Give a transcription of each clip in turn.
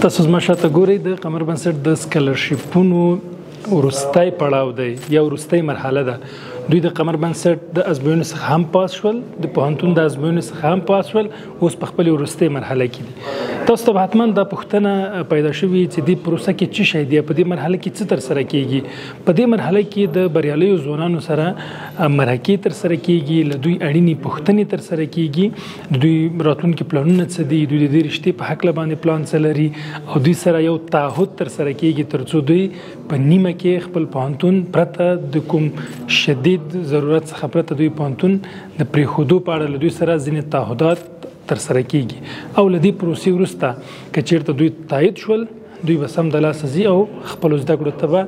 تاسو زما شاته ګورئ د قمر بنسټ د سکالرشیپونو وروستی پړاو دی یا وروستۍ مرحله ده. دوی د قمر بنسټ د ازموینو څخه هم پاس شول، د پوهنتون د ازموینو څخه هم پاس شول، اوس په خپلې وروستۍ مرحله کې دي. تاسو ته حتما دا پوښتنه پیدا شوې چې دې پروسه کې څه شی دی، په دې مرحله کې څه ترسره کیږي. په دې مرحله کې د بریالیو ځوانانو سره مرکې ترسره کیږي، له دوی اړینې پوښتنې ترسره کیږي، د دوی راتلونکي پلانونه څه دي، دوی د دې رشتې په هکله باندې پلان څه لري، او دوی سره یو تعهد ترسره کیږي ترڅو دوی په نیمه کې خپل پوهنتون پرته د کوم شدید ضرورت څخه پرته دوی پوهنتون د پرېښودو په اړه له دوی سره ځینې تعهدات ترسره کیږي. او له دې پروسې وروسته که چېرته دوی تایید شول، دوی به سم د لاسه ځي او خپلو زده کړو ته به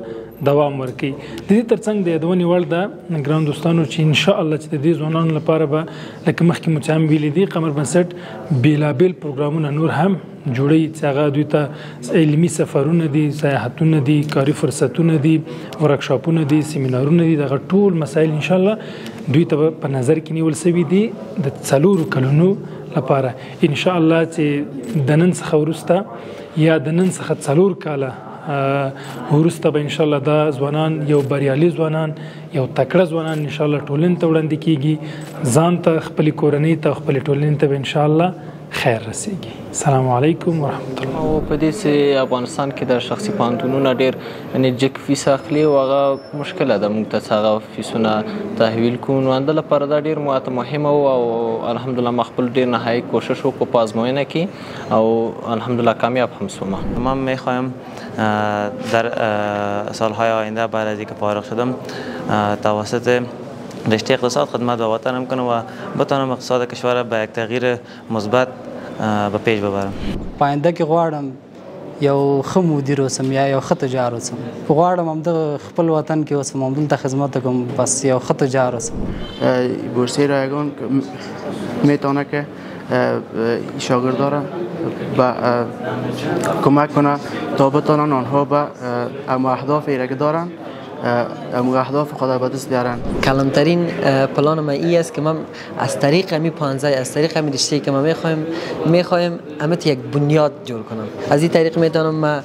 دوام ورکوي. د دې ترڅنګ د یادونې وړ ده ګرانو دوستانو چې انشاءالله چې د دې ځوانانو لپاره به لکه مخکې مو چې هم ویلي دي، قمر بنسټ بېلابېل پروګرامونه نور هم جوړوي چې هغه دوی ته علمي سفرونه دي، سیاحتونه دي، کاري فرصتونه دي، ورکشاپونه دي، سیمینارونه دي. دغه ټول مسایل انشاءالله دوی ته په نظر کې نیول سوي دي د 4 کلونو لپاره. انشاءالله چې د نن څخه وروسته یا د نن څخه 4 کاله وروسته به انشاءالله دا ځوانان یو بریالي ځوانان، یو تکړه ځوانان انشاءالله ټولنې ته وړاندې کیږي، ځان ته، خپلې کورنۍ ته، خپلې ټولنې ته به انشاءالله خیر رسیږي. السلام علیکم ورحمت الله. او په دې چې افغانستان کې د شخصي پوهنتونونه ډېر یعنې جګ فیس اخلي او هغه مشکله ده موږ ته چې هغه فیسونه تحویل کړو، نو همده لپاره دا ډېر ماته مهمه و او الحمدلله ما خپل ډېر نهایی کوشش وکړو په آزموینه کې او الحمدلله کامیاب هم شدم. من میخوایم در سالهای آینده بعد از اینکه فارغ شدم توسط رشته اقتصاد خدمت به وطنم کنم و بتوانم اقتصاد کشور به یک تغییر مثبت به پیش ببرم. پاینده کې غواړم یو ښه مدیر اوسم یا یو ښه تجار اوسم. غواړم همدغه خپل وطن کې اوسم، همدلته خدمت وکړم، بس یو ښه تجار اوسم. بورسیه رایگان میتونه که شاگردا را کمک کنه تا بتوانند آنها به اهدافی را که دارند اهداف خود به دست بیارن. کلانترین پلان من این است که من از طریق همی پانزه، از طریق همی رشته که من میخوایم همه یک بنیاد جور کنم. از این طریق میتونم من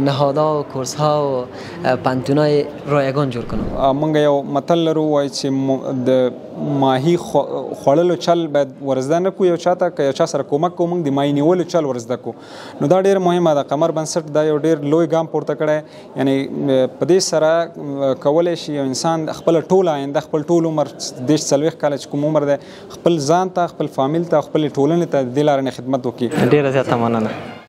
نهادها و کورس ها و پانتونای رایگان جور کنم. موږ یو متل لرو وایي چې د ماهي خوړلو چل باید ورزده نه کړو یو چاته، که یو چا سره کومک کوو موږ د ماهي نیولو چل ورزده کړو. نو دا ډېر مهمه ده. قمر بنسټ دا یو ډېر لوی ګام پورته کړی، یعنې په دې سره کولی شي یو انسان خپل ټول آینده، خپل ټول عمر 40 کاله چې کوم عمر دی، خپل ځان ته، خپل فامیل ته، خپل ټولنې ته د دې لارې نه خدمت وکړي. ډېره زیاته مننه.